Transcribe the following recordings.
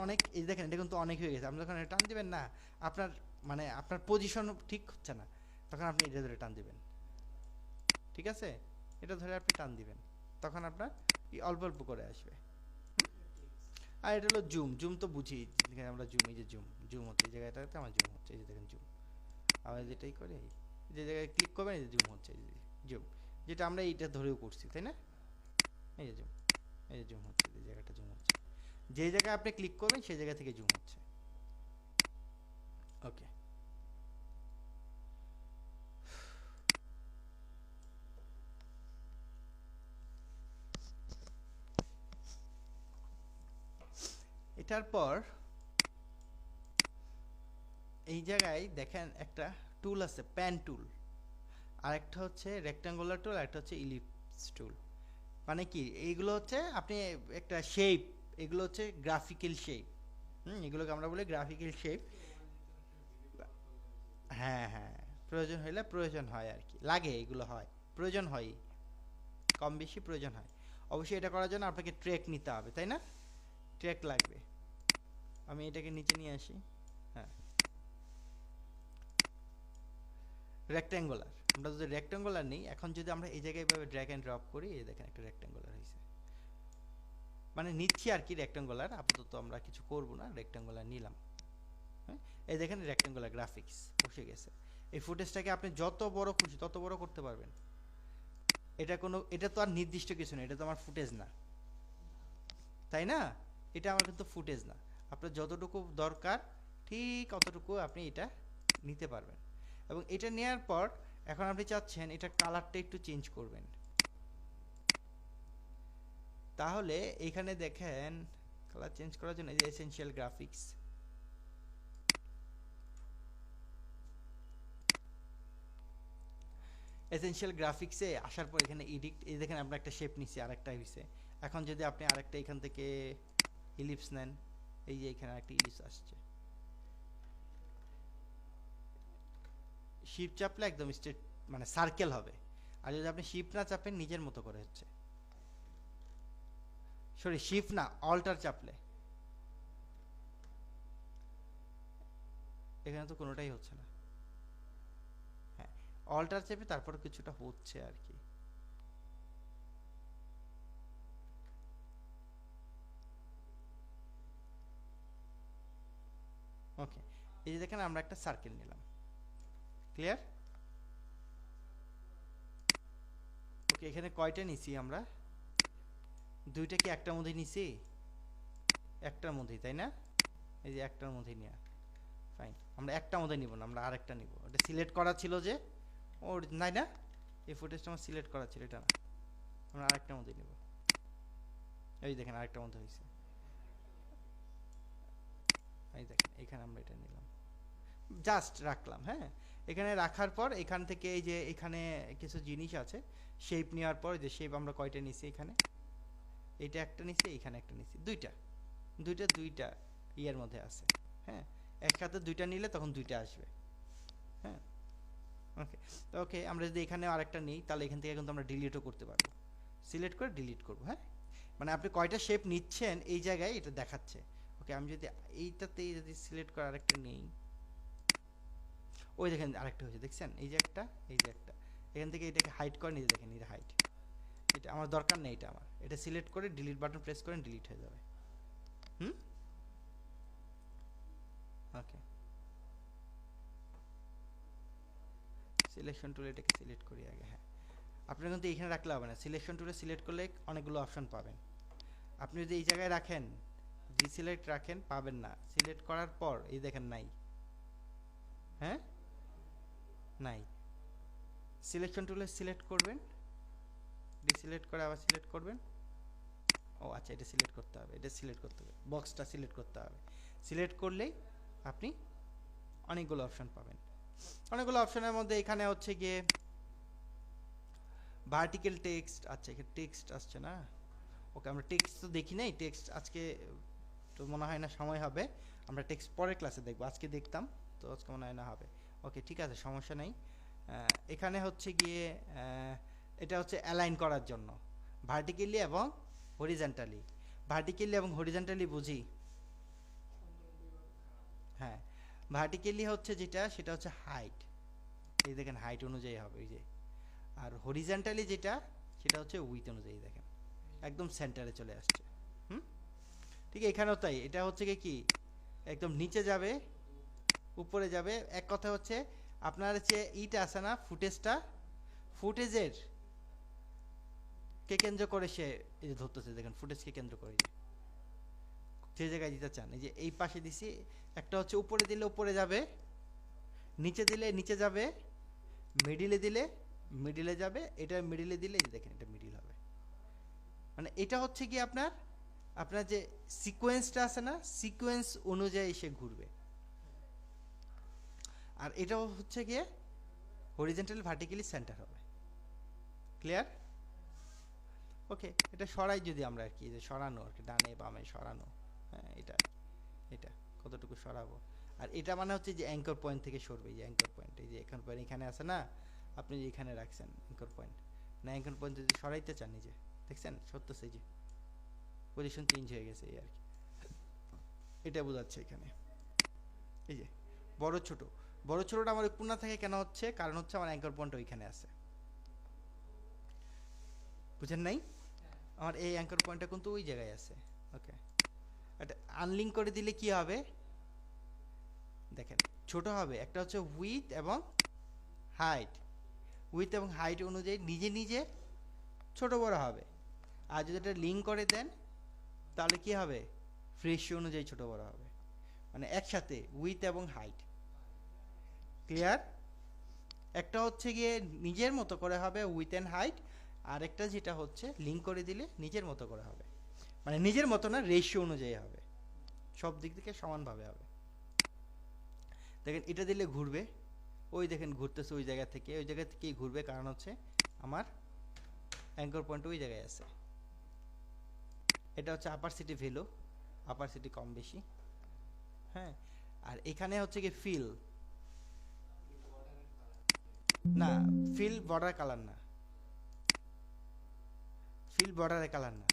অনেক, এই দেখেন এটা কিন্তু অনেক হয়ে গেছে। আপনি যখন টান দিবেন না, আপনার মানে আপনার পজিশন ঠিক হচ্ছে না, তখন আপনি এটা ধরে টান দিবেন, ঠিক আছে? এটা ধরে আপনি টান দিবেন, তখন আপনার অল্প অল্প করে আসবে। আর এটা হলো জুম। জুম তো বুঝি, আমরা জুম, এই যে জুম, জুম হচ্ছে এই জায়গাটাতে, আমার জুম হচ্ছে, এই যে দেখেন জুম। আবার যেটাই করে যে জায়গায় ক্লিক করবেন, এই যে জুম হচ্ছে, এই যে জুম, যেটা আমরা এইটা ধরেও করছি, তাই না? এই যে জুম, এই যে জুম হচ্ছে, এই জায়গাটা জুম হচ্ছে, যে জায়গায় আপনি ক্লিক করবেন সেই জায়গা থেকে জুম হচ্ছে। ওকে, এটার পর এই জায়গায় দেখেন একটা টুল আছে, প্যান টুল, আর একটা হচ্ছে রেক্ট্যাঙ্গুলার টুল, আর একটা হচ্ছে ইলিপস টুল। মানে কি, এইগুলো হচ্ছে আপনি একটা শেপ, এগুলো হচ্ছে গ্রাফিক্যাল শেপ। এগুলোকে আমরা বলি গ্রাফিক্যাল শেপ। হ্যাঁ হ্যাঁ, প্রয়োজন হইলে প্রয়োজন হয় আর কি, লাগে, এগুলো হয়, প্রয়োজন হয়, কম বেশি প্রয়োজন হয়। অবশ্যই এটা করার জন্য আপনাকে ট্রেক নিতে হবে, তাই না? ট্রেক লাগবে। আমি এটাকে নিচে নিয়ে আসি। হ্যাঁ, রেক্ট্যাঙ্গুলার, আমরা যদি রেক্ট্যাঙ্গুলার নিই, এখন যদি আমরা এই জায়গায় এভাবে ড্র্যাগ অ্যান্ড ড্রপ করি, এই দেখেন একটা রেক্ট্যাঙ্গুলার হয়েছে, মানে নিচ্ছি আর কি রেক্ট্যাঙ্গুলার, আপাতত আমরা কিছু করব না, রেক্ট্যাঙ্গুলার নিলাম। হ্যাঁ, এই দেখেন রেক্ট্যাঙ্গুলার গ্রাফিক্স বসে গেছে। এই ফুটেজটাকে আপনি যত বড় খুশি তত বড় করতে পারবেন। এটা কোনো, এটা তো আর নির্দিষ্ট কিছু না, এটা তো আমার ফুটেজ না, তাই না? এটা আমার কিন্তু ফুটেজ না, আপনার যতটুকু দরকার ঠিক অতটুকু আপনি এটা নিতে পারবেন। এবং এটা নেওয়ার পর এখন আপনি চাচ্ছেন এটার কালারটা একটু চেঞ্জ করবেন, তাহলে এখানে দেখেন কালার চেঞ্জ করার জন্য এই যে এসেনশিয়াল গ্রাফিক্স, এসেনশিয়াল গ্রাফিক্সে আসার পর এখানে এডিট, এই দেখেন আমরা একটা শেপ নিছি, আরেকটা হইছে। এখন যদি আপনি আরেকটা এখান থেকে ইলিপস নেন, এই যে এখানে আরেকটা ইলিপস আসছে, শিপ চাপলে একদম স্ট্রেট মানে সার্কেল হবে। আর যদি আপনি শিপ না চাপেন, নিজের মতো করে হচ্ছে, সরি শিপ না, অল্টার চাপলে, এখানে তো কোনোটাই হচ্ছে না। হ্যাঁ, অল্টার চেপে তারপর কিছুটা হচ্ছে আর কি। ওকে, এই যে দেখেন আমরা একটা সার্কেল নিলাম, ক্লিয়ার? ওকে, এখানে কয়টা নিছি আমরা? দুইটা কি একটার মধ্যে নিছি? একটার মধ্যেই, তাই না? এই যে একটার মধ্যেই নেওয়া, ফাইন। আমরা একটার মধ্যে নিব না, আমরা আরেকটা নিব, এটা সিলেক্ট করা ছিল যে ওর, নাই না, এই ফুটেজটা আমার সিলেক্ট করা ছিল, এটা না, আমরা আরেকটার মধ্যে নিব। এই দেখেন আরেকটার মধ্যে হয়েছে, এই দেখেন এখানে আমরা এটা নিলাম, জাস্ট রাখলাম। হ্যাঁ, এখানে রাখার পর এখান থেকে এই যে এখানে কিছু জিনিস আছে, শেপ নেওয়ার পর যে শেপ আমরা কয়টা নিছি, এখানে এইটা একটা নিছি, এখানে একটা নিছি, দুইটা, দুইটা দুইটা ইয়ের মধ্যে আছে। হ্যাঁ, একসাথে দুইটা নিলে তখন দুইটা আসবে। হ্যাঁ, ওকে। তো ওকে, আমরা যদি এখানে আরেকটা নিই, তাহলে এখান থেকে কিন্তু আমরা ডিলিটও করতে পারবো, সিলেক্ট করে ডিলিট করবো। হ্যাঁ, মানে আপনি কয়টা শেপ নিচ্ছেন এই জায়গায় এটা দেখাচ্ছে। ওকে, আমি যদি এইটাতেই যদি সিলেক্ট করে আরেকটা নেই, ওই দেখেন আরেকটা হয়েছে, দেখছেন? এই যে একটা, এই যে একটা, এখান থেকে এটাকে হাইড করে নিতে, দেখেন এটা হাইড, এটা আমার দরকার নেই, এটা আমার, এটা সিলেক্ট করে ডিলিট বাটন প্রেস করেন, ডিলিট হয়ে যাবে। হুম, ওকে, সিলেকশন টুল, এটাকে সিলেক্ট করি আগে। হ্যাঁ, আপনার কিন্তু এখানে রাখলে হবে না, সিলেকশন টুলে সিলেক্ট করলে অনেকগুলো অপশন পাবেন। আপনি যদি এই জায়গায় রাখেন, ডিসিলেক্ট রাখেন, পাবেন না। সিলেক্ট করার পর এই দেখেন নাই, হ্যাঁ নাই, সিলেকশন টুলে সিলেক্ট করবেন, ডিসিলেক্ট করে আবার সিলেক্ট করবেন। ও আচ্ছা, এটা সিলেক্ট করতে হবে, এটা সিলেক্ট করতে হবে, বক্সটা সিলেক্ট করতে হবে। সিলেক্ট করলেই আপনি অনেকগুলো অপশন পাবেন। অনেকগুলো অপশনের মধ্যে এখানে হচ্ছে গিয়ে ভার্টিক্যাল টেক্সট, আচ্ছা এখানে টেক্সট আসছে না। ওকে, আমরা টেক্সট তো দেখি নাই, টেক্সট আজকে তো মনে হয় না সময় হবে, আমরা টেক্সট পরের ক্লাসে দেখবো, আজকে দেখতাম তো আজকে মনে হয় না হবে। ওকে, ঠিক আছে, সমস্যা নেই। এখানে হচ্ছে গিয়ে এটা হচ্ছে অ্যালাইন করার জন্য, ভার্টিক্যালি এবং হরিজেন্টালি। ভার্টিক্যালি এবং হরিজেন্টালি বুঝি, হ্যাঁ, ভার্টিক্যালি হচ্ছে যেটা সেটা হচ্ছে হাইট, এই দেখেন হাইট অনুযায়ী হবে এই যে। আর হরিজন্টালি যেটা সেটা হচ্ছে উইথ অনুযায়ী, দেখেন একদম সেন্টারে চলে আসছে। হুম, ঠিক এখানেও তাই, এটা হচ্ছে কি একদম নিচে যাবে উপরে যাবে। এক কথা হচ্ছে আপনার যে ইটা আছে না ফুটেজটা, ফুটেজের কে কেন্দ্র করে সে এই যে ধরতেছে, দেখেন ফুটেজকে কেন্দ্র করে যে জায়গায় দিতে চান, এই যে এই পাশে দিছি। একটা হচ্ছে উপরে দিলে উপরে যাবে, নিচে দিলে নিচে যাবে, মিডিলে দিলে মিডিলে যাবে, এটা মিডিলে দিলে এই যে দেখেন এটা মিডিল হবে। মানে এটা হচ্ছে কি আপনার আপনার যে সিকোয়েন্সটা আছে না, সিকোয়েন্স অনুযায়ী সে ঘুরবে। আর এটাও হচ্ছে গিয়ে হরিজন্টাল ভার্টিক্যালি সেন্টার হবে। ক্লিয়ার? ওকে, এটা সরাই যদি আমরা আর কি, যে সরানো আর কি, ডানে বামে সরানো। হ্যাঁ, এটা এটা কতটুকু সরাবো। আর এটা মানে হচ্ছে যে অ্যাঙ্কর পয়েন্ট থেকে সরবে, এই যে অ্যাঙ্কর পয়েন্ট, এই যে অ্যাঙ্কর পয়েন্ট এখানে আছে না, আপনি যে এখানে রাখছেন অ্যাঙ্কর পয়েন্ট, না অ্যাঙ্কর পয়েন্ট যদি সরাইতে চান, এই যে দেখছেন সরতেছে, এই যে পজিশন চেঞ্জ হয়ে গেছে, এই আর কি এটা বোঝাচ্ছে এখানে। এই যে বড় ছোট, বড় ছোটটা আমার কোণা থেকে কেন হচ্ছে, কারণ হচ্ছে আমার অ্যাঙ্কর পয়েন্ট ওইখানে আছে। বুঝেন নাই? আমার এই অ্যাঙ্কর পয়েন্টটা কিন্তু ওই জায়গায় আছে। ওকে, এটা আনলিঙ্ক করে দিলে কি হবে দেখেন, ছোট হবে। একটা হচ্ছে উইথ এবং হাইট, উইথ এবং হাইট অনুযায়ী নিজে নিজে ছোট বড় হবে। আর যদি এটা লিঙ্ক করে দেন তাহলে কি হবে, রেশিও অনুযায়ী ছোট বড় হবে, মানে একসাথে উইথ এবং হাইট। ক্লিয়ার? একটা হচ্ছে গিয়ে নিজের মতো করে হবে উইথ অ্যান্ড হাইট, আর একটা যেটা হচ্ছে লিঙ্ক করে দিলে নিজের মতো করে হবে, মানে নিজের মতো না, রেশিও অনুযায়ী হবে, সব দিক থেকে সমানভাবে হবে। দেখেন এটা দিলে ঘুরবে, ওই দেখেন ঘুরতেছে ওই জায়গা থেকে, ওই জায়গা থেকেই ঘুরবে, কারণ হচ্ছে আমার অ্যাঙ্কর পয়েন্ট ওই জায়গায় আছে। এটা হচ্ছে আপার সিটি ভ্যালু, আপার সিটি কম বেশি। হ্যাঁ, আর এখানে হচ্ছে কি ফিল, না ফিল বর্ডার কালার না, ফিল বর্ডারের কালার না,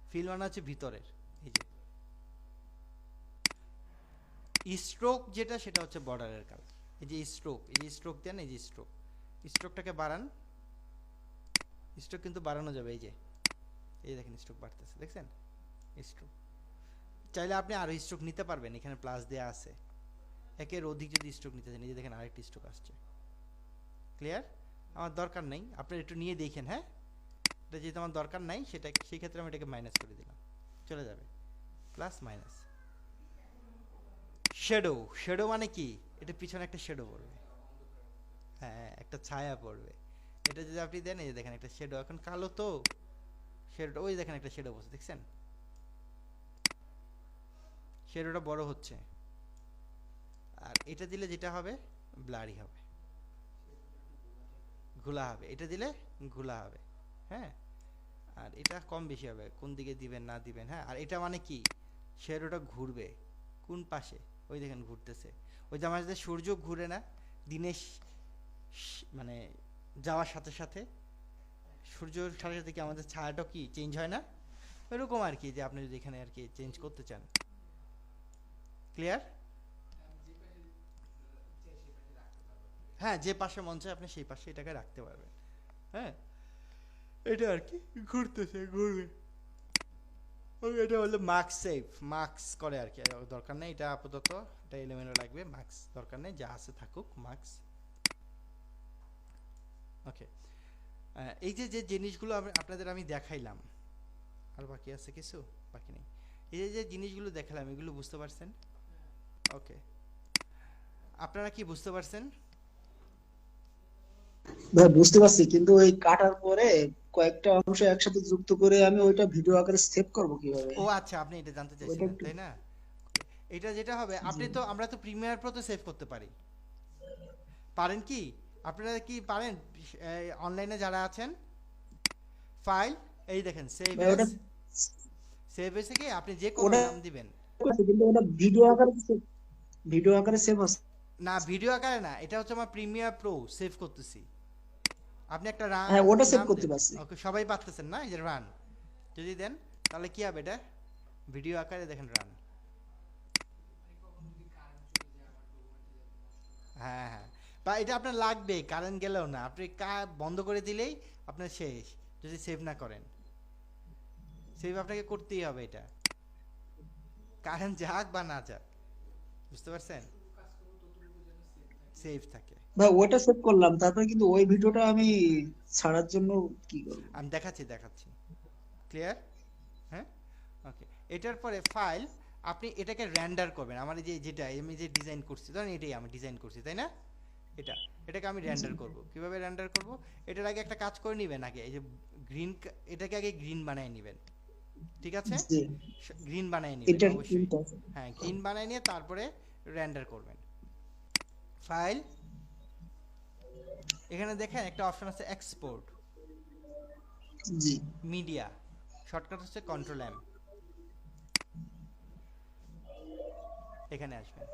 ফিল মানে হচ্ছে ভিতরের। এই যে স্ট্রোক যেটা সেটা হচ্ছে বর্ডারের কালার। এই যে স্ট্রোক, এই যে স্ট্রোক দেন, এই যে স্ট্রোক, স্ট্রোকটাকে বাড়ান, স্ট্রোক কিন্তু বাড়ানো যাবে। এই যে এই দেখেন স্ট্রোক বাড়তেছে, দেখছেন স্ট্রোক। চাইলে আপনি আরো স্ট্রোক নিতে পারবেন, এখানে প্লাস দেয়া আছে, একের অধিক যদি স্ট্রোক নিতে চান, এই যে দেখেন আরেকটি স্ট্রোক আসছে। ক্লিয়ার? আমার দরকার নেই, আপনারা একটু নিয়ে দেখেন। হ্যাঁ, এটা যেহেতু আমার দরকার নাই, সেটা সেই ক্ষেত্রে আমি এটাকে মাইনাস করে দিলাম, চলে যাবে প্লাস মাইনাস। শ্যাডো, শ্যাডো মানে কি, এটা পিছনে একটা শ্যাডো পড়বে, হ্যাঁ একটা ছায়া পড়বে। এটা যদি আপনি দেন, এই যে দেখেন একটা শ্যাডো, এখন কালো তো শ্যাডোটা, ওই দেখেন একটা শ্যাডো বসে, দেখছেন শ্যাডোটা বড় হচ্ছে। আর এটা দিলে যেটা হবে ব্লারি হবে, ঘোলা হবে, এটা দিলে ঘোলা হবে। হ্যাঁ, আর এটা কম বেশি হবে, কোন দিকে দিবেন না দিবেন। হ্যাঁ, আর এটা মানে কি, শ্যাডোটা ঘুরবে কোন পাশে, ওই দেখেন ঘুরতেছে। ওই যে আমাদের সূর্য ঘুরে না দিনে, মানে যাওয়ার সাথে সাথে, সূর্যের সাথে সাথে কি আমাদের ছায়াটা কি চেঞ্জ হয় না, এরকম আর কি, যে আপনি যদি এখানে আর কি চেঞ্জ করতে চান। ক্লিয়ার? হ্যাঁ, যে পাশে মন চায় আপনি সেই পাশে এটাকে রাখতে পারবেন। হ্যাঁ, এটা আর কি ঘুরতেছে, ঘুরবে। ওকে, এটা হলো মার্কস সেভ, মার্কস করে আর কি, দরকার নেই এটা আপাতত, এটা এলিমেন্টে লাগবে, মার্কস দরকার নেই, যা আছে থাকুক মার্কস। ওকে, এই যে যে জিনিসগুলো আপনাদের আমি দেখাইলাম, আর বাকি আছে কিছু? বাকি নেই। এই যে যে জিনিসগুলো দেখালাম, এগুলো বুঝতে পারছেন? ওকে, আপনারা কি বুঝতে পারছেন? ভাই বুঝতে পারছি, কিন্তু ওই কাটার পরে কয়েকটা অংশ একসাথে যুক্ত করে আমি ওইটা ভিডিও আকারে সেভ করব কিভাবে? ও আচ্ছা, আপনি এটা জানতে ওইটা চাইছিলেন একটু। তাই না? এটা যেটা হবে, জি। আপনি তো, আমরা তো প্রিমিয়ার প্রো তে সেভ করতে পারি, পারেন কি? আপনারা কি পারেন? অনলাইনে যারা আছেন, ফাইল, এই দেখেন সেভ ভাই এস, ওটা সেভ এসে কি আপনি যে কোনো ওটা নাম দিবেন। আছে, কিন্তু ওটা ভিডিও আকারে সেভ আছে। না ভিডিও আকারে না, এটা হচ্ছে আমার প্রিমিয়ার প্রো সেভ করতেছি। আপনি একটা হ্যাঁ, ওটা সেভ নাম করতে দেন। পারছি। ওকে, সবাই পারতেছেন না, এই যে রান যদি দেন তাহলে কি হবে, এটা ভিডিও আকারে দেখেন রান। বা এটা আপনার লাগবে, কারেন্ট গেলেও না, আপনি বন্ধ করে দিলেই আপনার শেষ, যদি সেভ না করেন। সেভ আপনাকে করতেই হবে এটা, কারেন্ট যাক বা না যাক, বুঝতে পারছেন, সেভ থাকে। ভাই ওটা সেভ করলাম, তারপরে কিন্তু ওই ভিডিওটা আমি ছাড়ার জন্য কি করব? আমি দেখাচ্ছি দেখাচ্ছি, ক্লিয়ার? হ্যাঁ, ওকে। এটার পরে ফাইল, আপনি এটাকে রেন্ডার করবেন। আমার এই যে যেটা আমি যে ডিজাইন করছি, ধরেন এটাই আমি ডিজাইন করছি, তাই না? এটাকে আমি জি রেন্ডার করব। কিভাবে রেন্ডার করব? এটার আগে একটা কাজ করে নেবেন, আগে এই যে গ্রিন, এটাকে আগে গ্রিন বানিয়ে নেবেন, ঠিক আছে? জি গ্রিন বানিয়ে নেবেন এটার অবশ্যই। প্রিন্টটা। হ্যাঁ, গ্রিন বানিয়ে নিয়ে তারপরে রেন্ডার করবেন। ফাইল, এখানে দেখেন একটা অপশন আছে এক্সপোর্ট জি মিডিয়া, শর্টকাট হচ্ছে কন্ট্রোল এম। এখানে আসবেন,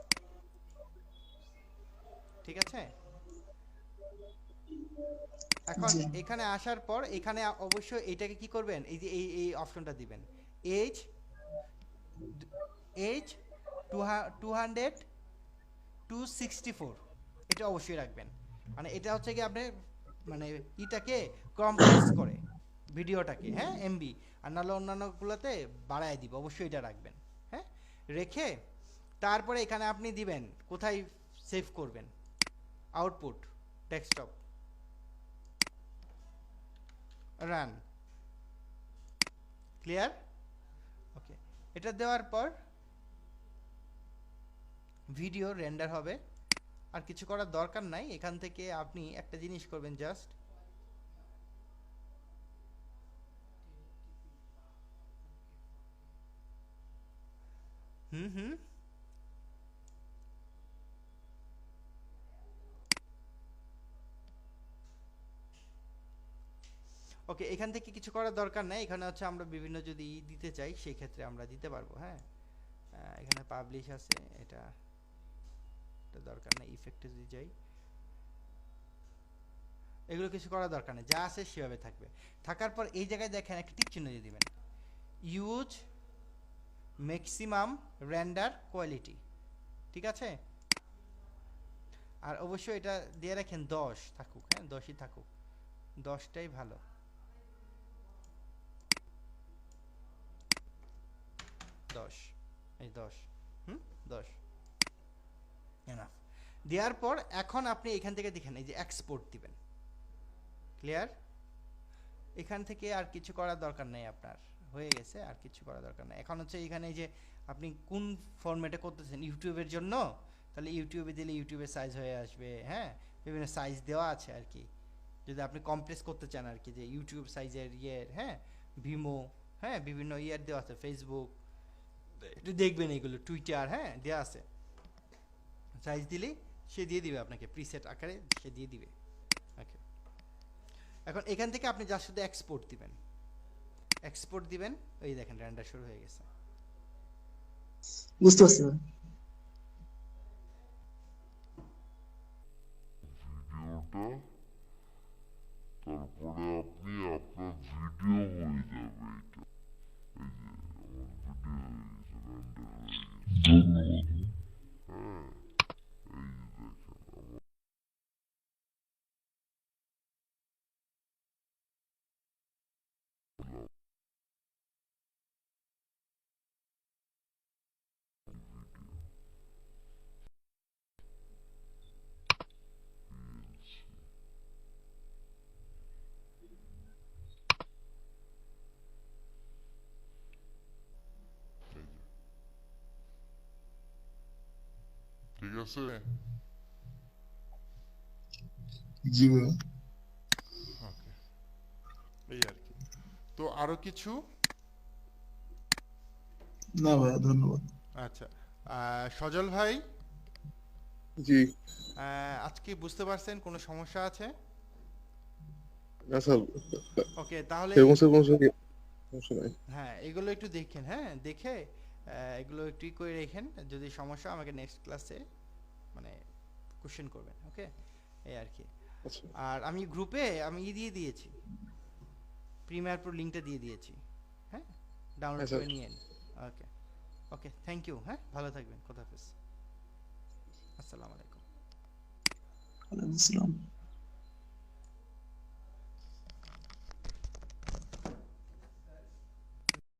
ঠিক আছে? এখন জি এখানে আসার পর এখানে অবশ্যই এটাকে কি করবেন, এই যে এই অপশনটা দিবেন, এইচ, এইচ 200 264, এটা অবশ্যই রাখবেন। মানে এটা হচ্ছে কি আপনি মানে ইটাকে কম্প্রেস করে ভিডিওটাকে, হ্যাঁ, এমবি, আর নাহলে অন্যান্যগুলোতে বাড়ায় দিব, অবশ্যই এটা রাখবেন। হ্যাঁ, রেখে তারপরে এখানে আপনি দিবেন কোথায় সেভ করবেন, আউটপুট, ডেস্কটপ, রান, ক্লিয়ার? ওকে, এটা দেওয়ার পর ভিডিও রেন্ডার হবে। আর কিছু করার দরকার নাই, এখান থেকে আপনি একটা জিনিস করবেন, জাস্ট হুম হুম ওকে, এখান থেকে কিছু করার দরকার নাই। এখানে হচ্ছে আমরা বিভিন্ন যদি দিতে চাই সেই ক্ষেত্রে আমরা দিতে পারবো। হ্যাঁ, এখানে পাবলিশ আছে, এটা এটা দরকার নাই। ইফেক্টে যদি যাই, এগুলো কিছু করার দরকার নেই, যা আছে সেভাবে থাকবে। থাকার পর এই জায়গায় দেখেন একটা টিক চিহ্ন দিয়ে দিবেন, ইউজ ম্যাক্সিমাম রেন্ডার কোয়ালিটি, ঠিক আছে? আর অবশ্যই এটা দিয়ে রাখেন 10 থাকুক, হ্যাঁ 10ই থাকুক, 10টাই ভালো, 10, এই 10, হুম, 10 এনাফ। দেওয়ার পর এখন আপনি এখান থেকে দেখেন এই যে এক্সপোর্ট দিবেন, ক্লিয়ার? এখান থেকে আর কিছু করার দরকার নেই আপনার, হয়ে গেছে, আর কিছু করার দরকার নেই। এখন হচ্ছে এখানে যে আপনি কোন ফরম্যাটে করতেছেন, ইউটিউবের জন্য, তাহলে ইউটিউবে দিলে ইউটিউবের সাইজ হয়ে আসবে। হ্যাঁ, বিভিন্ন সাইজ দেওয়া আছে আর কি, যদি আপনি কমপ্রেস করতে চান আর কি, যে ইউটিউব সাইজের ইয়ের, হ্যাঁ, ভিমো, হ্যাঁ, বিভিন্ন ইয়ের দেওয়া আছে, ফেসবুক, একটু দেখবেন এগুলো, টুইটার, হ্যাঁ, দেওয়া আছে। সাইজ দিলেই সে দিয়ে দিবে আপনাকে, প্রিসেট আকারে সে দিয়ে দিবে। ওকে, এখন এখান থেকে আপনি যা শুধু এক্সপোর্ট দিবেন, এক্সপোর্ট দিবেন, এই দেখেন রেন্ডার শুরু হয়ে গেছে। বুঝতে পারছি ভাই। ভিডিওটা, তারপরে আপনি আপনার ভিডিও হয়ে যাবে এটা। এই যে আমার ভিডিও হয়ে গেছে, রেন্ডার হয়ে গেছে। ধন্যবাদ। হ্যাঁ, এই যে দেখেন আমার ভিডিও। এই যে, ঠিক আছে? জি ভাই। ওকে, এই আর কি। তো আরো কিছু? না ভাই, ধন্যবাদ। আচ্ছা, সজল ভাই, জি। আজকে বুঝতে পারছেন কোনো সমস্যা আছে? আচ্ছা, ওকে, তাহলে সেরকম সেরকম সমস্যা নাই। হ্যাঁ, এগুলো একটু দেখেন, হ্যাঁ, দেখে এগুলো একটু করে রেখেন, যদি সমস্যা আমাকে নেক্সট ক্লাসে মানে কোশ্চেন করবেন। ওকে, এই আর কি। আচ্ছা আর আমি গ্রুপে আমি দিয়ে দিয়েছি, প্রিমিয়ার প্রো লিঙ্কটা দিয়ে দিয়েছি, হ্যাঁ, ডাউনলোড আচ্ছা করে নিয়েন। ওকে, ওকে, থ্যাংক ইউ, হ্যাঁ, ভালো থাকবেন, খোদা হাফেজ, আসসালামু আলাইকুম। ওয়ালাইকুম আসসালাম।